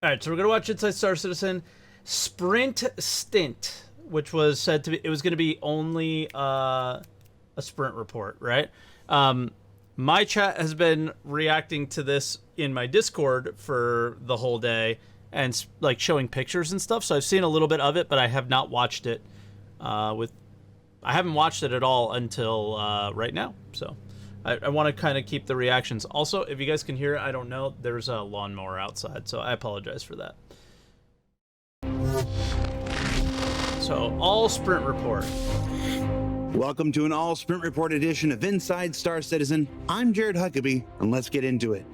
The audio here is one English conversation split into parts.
All right, so we're gonna watch Inside Star Citizen Sprint Stint, which was said to be it was gonna be only a sprint report, right? My chat has been reacting to this in my Discord for the whole day and like showing pictures and stuff. So I've seen a little bit of it, but I have not watched it. I haven't watched it at all until right now. So I want to kind of keep the reactions. Also, if you guys can hear it, I don't know. There's a lawnmower outside, so I apologize for that. So, all sprint report. Welcome to an all sprint report edition of Inside Star Citizen. I'm Jared Huckabee, and let's get into it.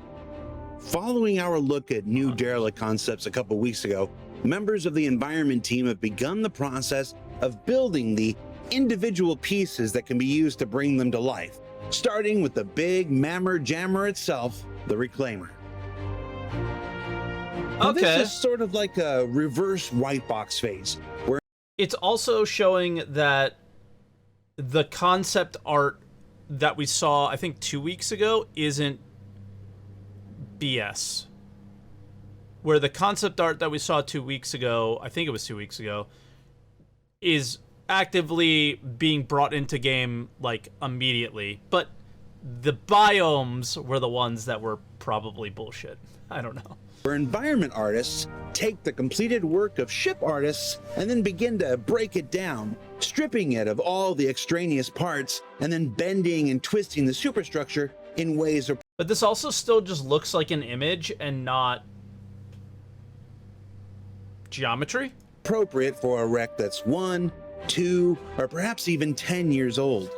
Following our look at new derelict concepts a couple weeks ago, members of the environment team have begun the process of building the individual pieces that can be used to bring them to life, starting with the big mammer jammer itself, the Reclaimer. Now, Okay. this is sort of like a reverse white box phase, where It's also showing that the concept art that we saw, I think 2 weeks ago, isn't BS. Where the concept art that we saw 2 weeks ago, I think it was 2 weeks ago, is actively being brought into game like immediately. But the biomes were the ones that were probably bullshit. I don't know. where environment artists take the completed work of ship artists and then begin to break it down, stripping it of all the extraneous parts and then bending and twisting the superstructure in ways But this also still just looks like an image and not geometry. appropriate for a wreck that's 1, 2, or perhaps even 10 years old.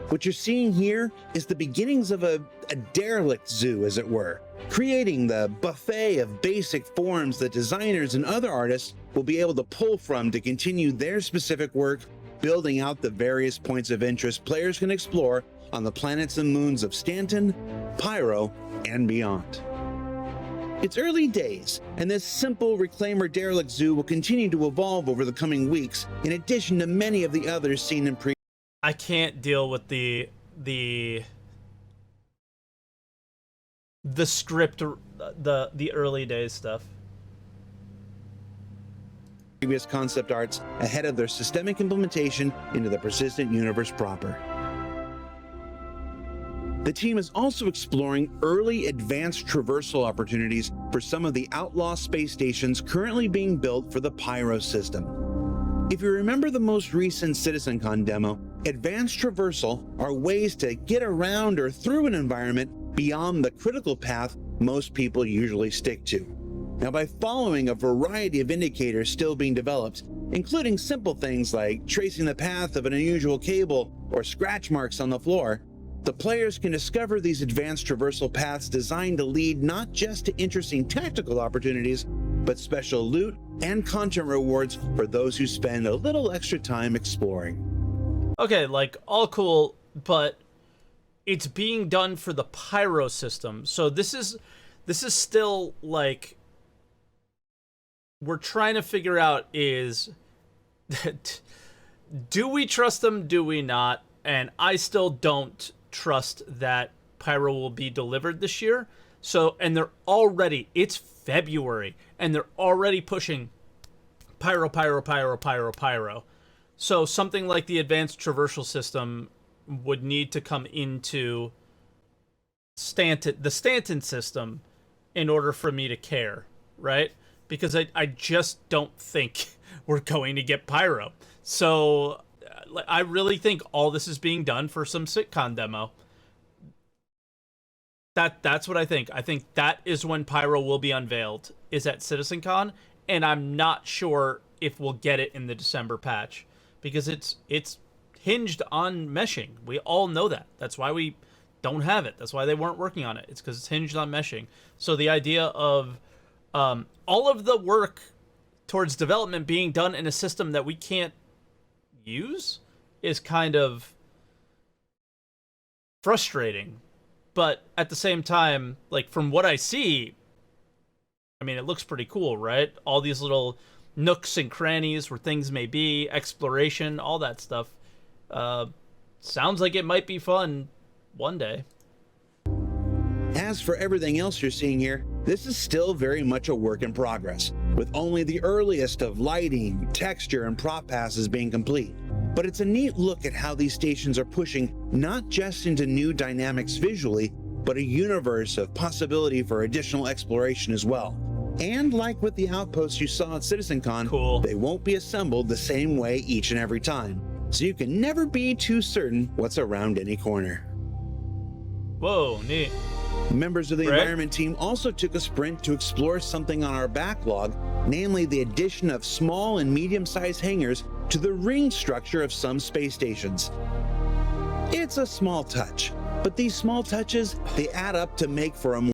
What you're seeing here is the beginnings of a derelict zoo, as it were, creating the buffet of basic forms that designers and other artists will be able to pull from to continue their specific work, building out the various points of interest players can explore on the planets and moons of Stanton, Pyro, and beyond. It's early days, and this simple Reclaimer derelict zoo will continue to evolve over the coming weeks, in addition to many of the others seen in I can't deal with the script, the early days stuff. previous concept arts ahead of their systemic implementation into the persistent universe proper. The team is also exploring early advanced traversal opportunities for some of the outlaw space stations currently being built for the Pyro system. If you remember the most recent CitizenCon demo, advanced traversal are ways to get around or through an environment beyond the critical path most people usually stick to. Now, by following a variety of indicators still being developed, including simple things like tracing the path of an unusual cable or scratch marks on the floor, the players can discover these advanced traversal paths designed to lead not just to interesting tactical opportunities, but special loot and content rewards for those who spend a little extra time exploring. Okay, like, all cool, but it's being done for the Pyro system. So this is still, like, we're trying to figure out is, do we trust them, do we not? And I still don't trust that Pyro will be delivered this year. So, and they're already, it's February, and they're already pushing Pyro, Pyro, Pyro, Pyro, Pyro. So something like the advanced traversal system would need to come into the Stanton system in order for me to care, right? Because I just don't think we're going to get Pyro. So I really think all this is being done for some sitcom demo. That's what I think. I think that is when Pyro will be unveiled, is at CitizenCon, and I'm not sure if we'll get it in the December patch, because it's hinged on meshing. We all know that. That's why we don't have it. That's why they weren't working on it. It's because it's hinged on meshing. So the idea of all of the work towards development being done in a system that we can't use is kind of frustrating. But at the same time, like, from what I see, I mean, it looks pretty cool, right? All these little nooks and crannies where things may be, exploration, all that stuff. Sounds like it might be fun one day. As for everything else you're seeing here, this is still very much a work in progress, with only the earliest of lighting, texture, and prop passes being complete. But it's a neat look at how these stations are pushing not just into new dynamics visually, but a universe of possibility for additional exploration as well. And like with the outposts you saw at CitizenCon, Cool. they won't be assembled the same way each and every time, so you can never be too certain what's around any corner. Whoa, neat. Members of the Right. environment team also took a sprint to explore something on our backlog, namely the addition of small and medium-sized hangars to the ring structure of some space stations. It's a small touch, but these small touches, they add up to make for a more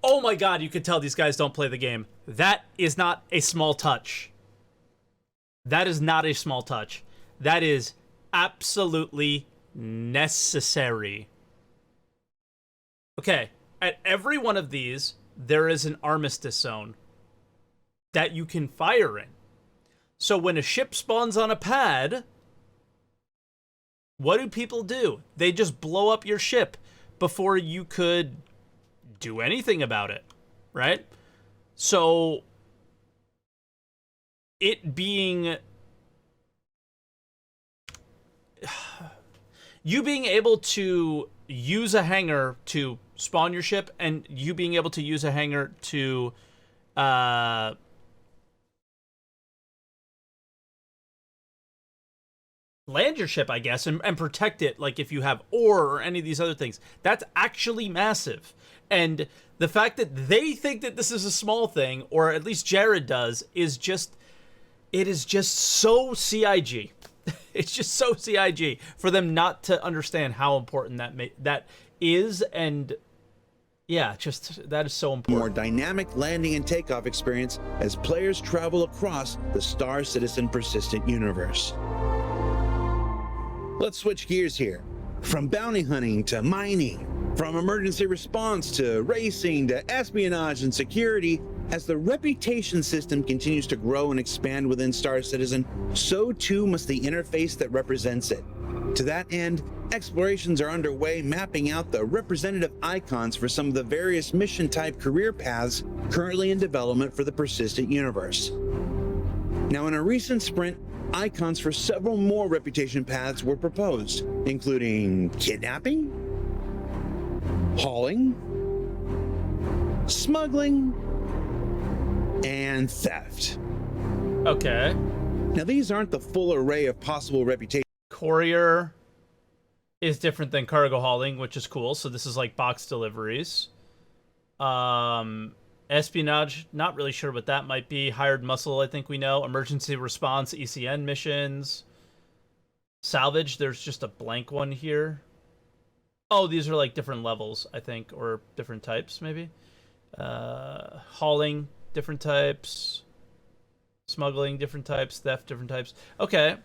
Oh my god, you can tell these guys don't play the game. That is not a small touch. That is not a small touch. That is absolutely necessary. Okay, at every one of these, there is an armistice zone that you can fire in. So when a ship spawns on a pad, what do people do? They just blow up your ship before you could do anything about it, right? So it being you being able to use a hangar to spawn your ship, and you being able to use a hangar to land your ship, I guess, and protect it, like if you have ore or any of these other things. That's actually massive. And the fact that they think that this is a small thing, or at least Jared does, is just, it is just so CIG. It's just so CIG for them not to understand how important that is, and yeah, just that is so important. more dynamic landing and takeoff experience as players travel across the Star Citizen persistent universe. Let's switch gears here. From bounty hunting to mining, from emergency response to racing to espionage and security, as the reputation system continues to grow and expand within Star Citizen, so too must the interface that represents it. To that end, explorations are underway mapping out the representative icons for some of the various mission type career paths currently in development for the persistent universe. Now, in a recent sprint, icons for several more reputation paths were proposed, including kidnapping, hauling, smuggling, and theft. Okay. Now, these aren't the full array of possible reputations. Courier is different than cargo hauling, which is cool. So this is like box deliveries. Espionage, not really sure what that might be. Hired muscle, I think we know. Emergency response, ECN missions. Salvage, there's just a blank one here. Oh, these are like different levels, I think, or different types, maybe. Hauling, different types. Smuggling, different types. Theft, different types. Okay.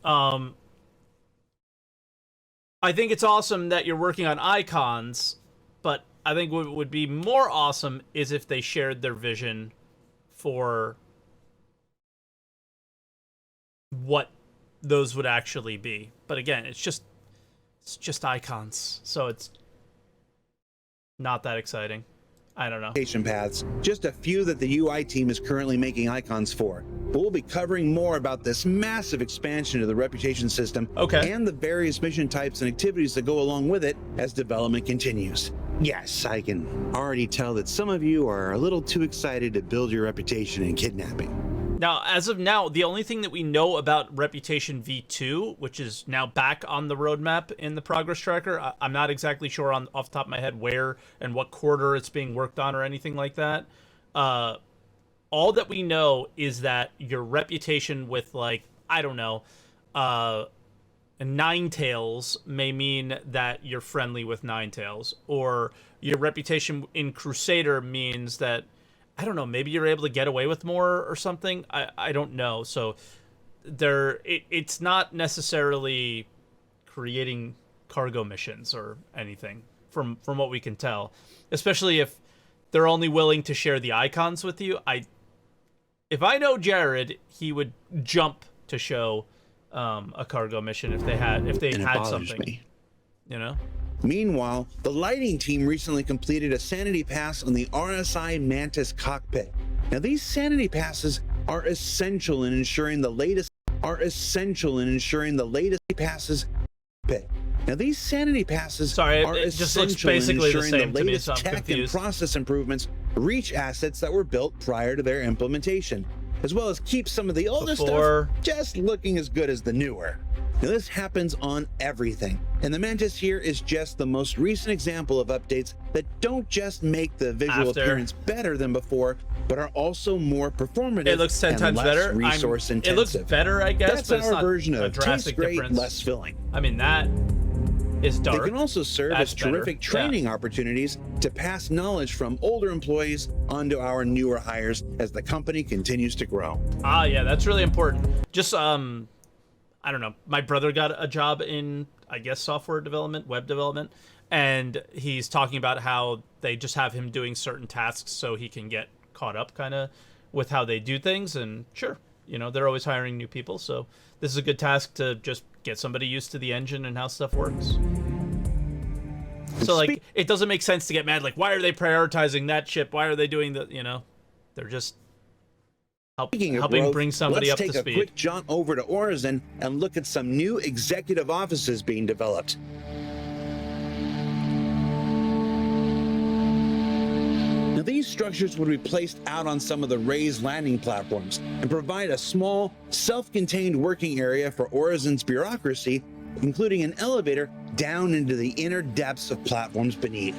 I think it's awesome that you're working on icons, but I think what would be more awesome is if they shared their vision for what those would actually be. But again, it's just icons, so it's not that exciting. I don't know. Paths, just a few that the UI team is currently making icons for. But we'll be covering more about this massive expansion of the reputation system and the various mission types and activities that go along with it as development continues. Yes, I can already tell that some of you are a little too excited to build your reputation in kidnapping. Now, as of now, the only thing that we know about Reputation V2, which is now back on the roadmap in the progress tracker, I'm not exactly sure off the top of my head where and what quarter it's being worked on or anything like that. All that we know is that your reputation with, like, I don't know, Ninetales may mean that you're friendly with Ninetales, or your reputation in Crusader means that, I don't know, maybe you're able to get away with more or something. I don't know. So it's not necessarily creating cargo missions or anything from what we can tell, especially if they're only willing to share the icons with you. If I know Jared, he would jump to show a cargo mission if they had something. Me. You know? Meanwhile, the lighting team recently completed a sanity pass on the RSI Mantis cockpit. Now, these sanity passes are essential in ensuring the latest passes. Now, these sanity passes Sorry, are it just looks essential in basically the ensuring same the to me, latest so I'm tech and confused. process improvements reach assets that were built prior to their implementation, as well as keep some of the older stuff just looking as good as the newer. Now, this happens on everything, and the Mantis here is just the most recent example of updates that don't just make the visual appearance better than before, but are also more performative. It looks 10 and times less better. resource intensive. It looks better, I guess. That's but it's our not version a of drastic tastes great, difference. less filling. I mean, that is dark. They can also serve as terrific training opportunities to pass knowledge from older employees onto our newer hires as the company continues to grow. Ah, yeah, that's really important. Just I don't know. My brother got a job in, I guess, software development, web development, and he's talking about how they just have him doing certain tasks so he can get caught up kind of with how they do things. And sure, you know, they're always hiring new people, so this is a good task to just get somebody used to the engine and how stuff works. So, like, it doesn't make sense to get mad. Like, why are they prioritizing that chip? Why are they doing the, you know, they're just helping bring somebody up to speed. Let's take a quick jaunt over to Horizon and look at some new executive offices being developed. Now, these structures would be placed out on some of the raised landing platforms and provide a small, self-contained working area for Horizon's bureaucracy, including an elevator down into the inner depths of platforms beneath.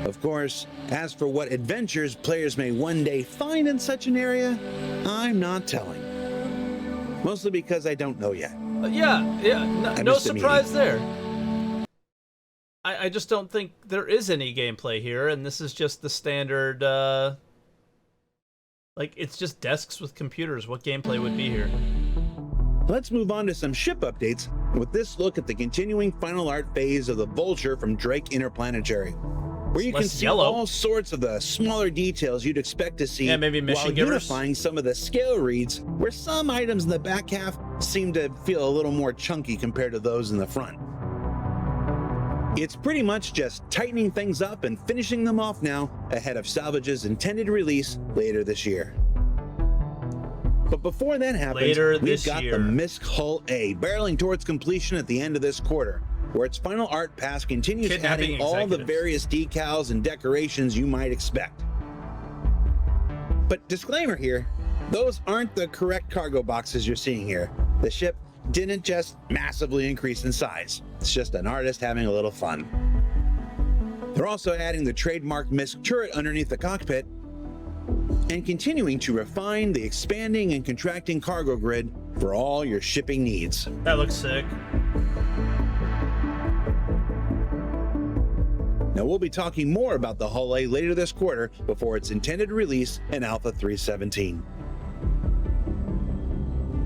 Of course, as for what adventures players may one day find in such an area, I'm not telling. Mostly because I don't know yet. No surprise there. I just don't think there is any gameplay here, and this is just the standard, like, it's just desks with computers. What gameplay would be here? Let's move on to some ship updates with this look at the continuing final art phase of the Vulture from Drake Interplanetary, where you can see all sorts of the smaller details you'd expect to see, while unifying some of the scale reads, where some items in the back half seem to feel a little more chunky compared to those in the front. It's pretty much just tightening things up and finishing them off now ahead of Salvage's intended release later this year. But before that happens, we've got the MISC Hull A barreling towards completion at the end of this quarter, where its final art pass continues adding all the various decals and decorations you might expect. But disclaimer here, those aren't the correct cargo boxes you're seeing here. The ship didn't just massively increase in size. It's just an artist having a little fun. They're also adding the trademark MISC turret underneath the cockpit and continuing to refine the expanding and contracting cargo grid for all your shipping needs. That looks sick. Now, we'll be talking more about the Hull A later this quarter before its intended release in Alpha 3.17.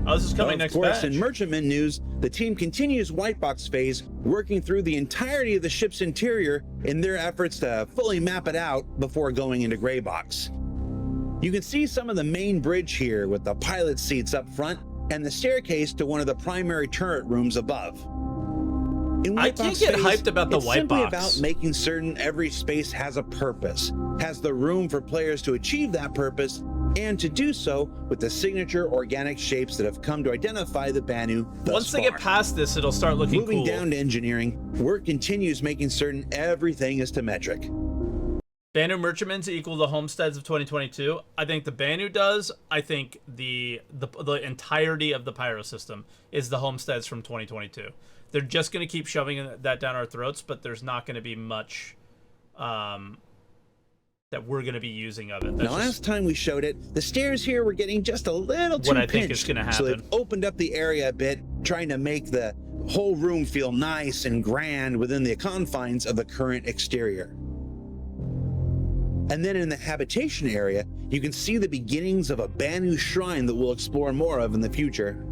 Oh, this is coming next batch. Of course, in Merchantman news, the team continues Whitebox phase, working through the entirety of the ship's interior in their efforts to fully map it out before going into Graybox. You can see some of the main bridge here with the pilot seats up front and the staircase to one of the primary turret rooms above. I can't get hyped about the white box. It's simply about making certain every space has a purpose, has the room for players to achieve that purpose, and to do so with the signature organic shapes that have come to identify the Banu thus far. Once they get past this, it'll start looking cool. Moving down to engineering, work continues making certain everything is symmetric. Banu Merchantmans equal the homesteads of 2022. I think the Banu does. I think the entirety of the Pyro system is the homesteads from 2022. They're just going to keep shoving that down our throats, but there's not going to be much that we're going to be using of it. Now, last time we showed it, the stairs here were getting just a little too pinched. Think is going to happen. So they've opened up the area a bit, trying to make the whole room feel nice and grand within the confines of the current exterior. And then in the habitation area, you can see the beginnings of a Banu shrine that we'll explore more of in the future.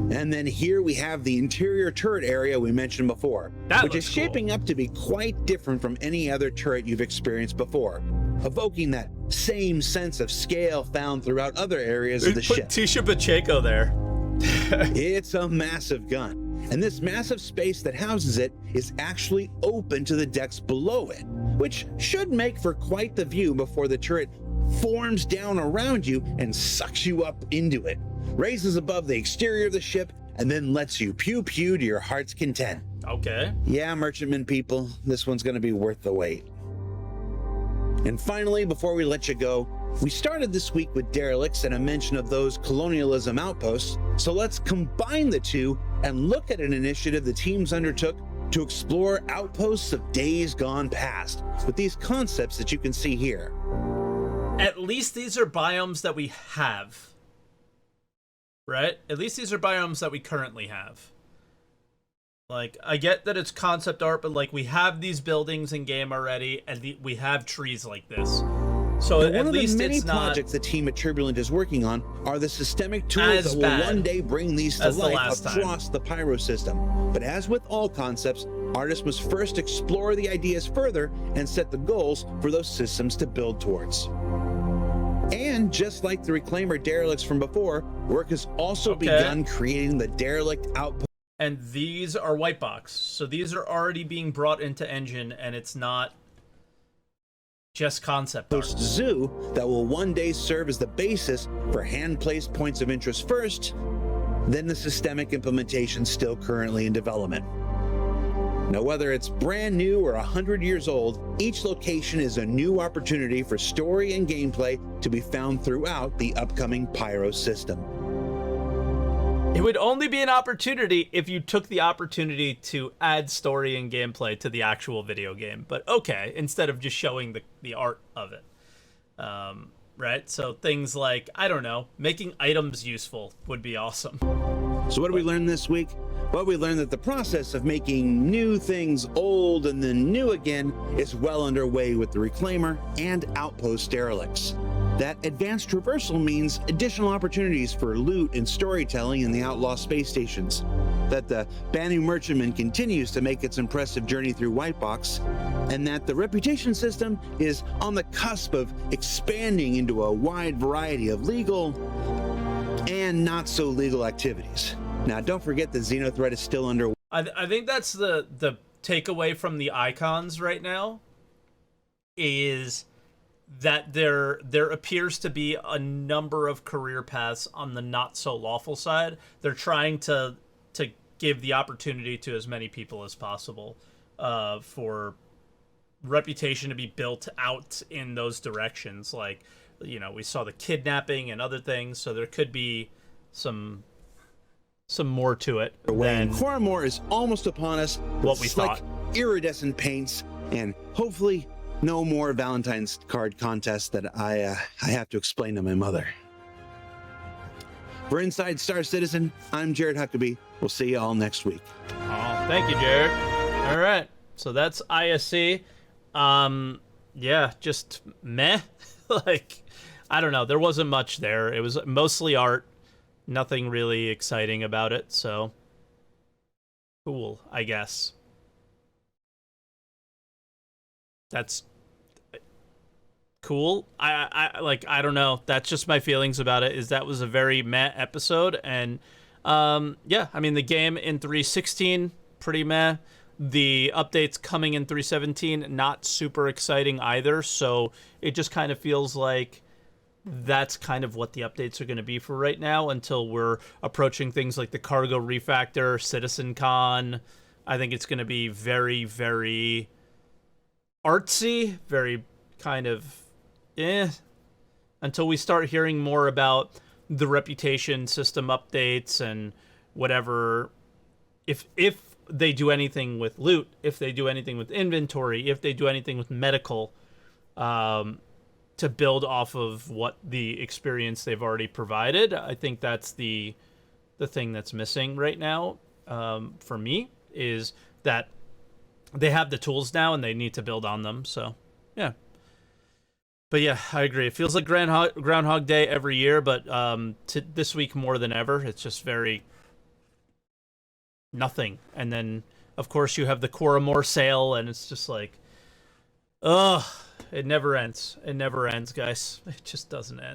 And then here we have the interior turret area we mentioned before, which is shaping up to be quite different from any other turret you've experienced before, evoking that same sense of scale found throughout other areas of the ship. Put Tisha Pacheco there. It's a massive gun, and this massive space that houses it is actually open to the decks below it, which should make for quite the view before the turret forms down around you and sucks you up into it, raises above the exterior of the ship, and then lets you pew-pew to your heart's content. Okay. Yeah, merchantman people, this one's going to be worth the wait. And finally, before we let you go, we started this week with derelicts and a mention of those colonialism outposts, so let's combine the two and look at an initiative the teams undertook to explore outposts of days gone past with these concepts that you can see here. At least these are biomes that we have. Right? At least these are biomes that we currently have. Like, I get that it's concept art, but like we have these buildings in game already, and we have trees like this. So at least one of the many it's not projects the team at Turbulent is working on are the systemic tools that will one day bring these to life across the Pyro system. But as with all concepts, artists must first explore the ideas further and set the goals for those systems to build towards. And just like the Reclaimer derelicts from before, work has also begun creating the derelict outpost. And these are white box. So these are already being brought into engine, and it's not just concept art. Zoo that will one day serve as the basis for hand-placed points of interest first, then the systemic implementation still currently in development. Now, whether it's brand new or 100 years old, each location is a new opportunity for story and gameplay to be found throughout the upcoming Pyro system. It would only be an opportunity if you took the opportunity to add story and gameplay to the actual video game. But okay, instead of just showing the art of it. Right? So things like, I don't know, making items useful would be awesome. So what did we learn this week? Well, we learned that the process of making new things old and then new again is well underway with the Reclaimer and Outpost derelicts. That advanced traversal means additional opportunities for loot and storytelling in the Outlaw space stations. That the Banu Merchantman continues to make its impressive journey through Whitebox, and that the reputation system is on the cusp of expanding into a wide variety of legal and not so legal activities. Now, don't forget the Xenothreat is still under. I think that's the takeaway from the icons right now, is that there appears to be a number of career paths on the not so lawful side. They're trying to give the opportunity to as many people as possible for reputation to be built out in those directions. Like, you know, we saw the kidnapping and other things, so there could be some more to it than Coramore is almost upon us. What we slick, thought. Iridescent paints, and hopefully no more Valentine's card contests that I have to explain to my mother. For Inside Star Citizen, I'm Jared Huckabee. We'll see you all next week. Oh, thank you, Jared. All right, so that's ISC. Yeah, just meh. Like, I don't know. There wasn't much there. It was mostly art. Nothing really exciting about it, so cool, I guess. That's cool. I don't know. That's just my feelings about it, is that was a very meh episode, and yeah, I mean, the game in 3.16, pretty meh. The updates coming in 3.17, not super exciting either, so it just kind of feels like that's kind of what the updates are going to be for right now until we're approaching things like the Cargo Refactor, Citizen Con. I think it's going to be very, very artsy, very kind of until we start hearing more about the reputation system updates and whatever. If they do anything with loot, if they do anything with inventory, if they do anything with medical, to build off of what the experience they've already provided. I think that's the thing that's missing right now, for me, is that they have the tools now and they need to build on them. So, yeah. But yeah, I agree. It feels like Groundhog Day every year, but this week more than ever, it's just very nothing. And then, of course, you have the Coramore sale, and it's just like, ugh. It never ends. It never ends, guys. It just doesn't end.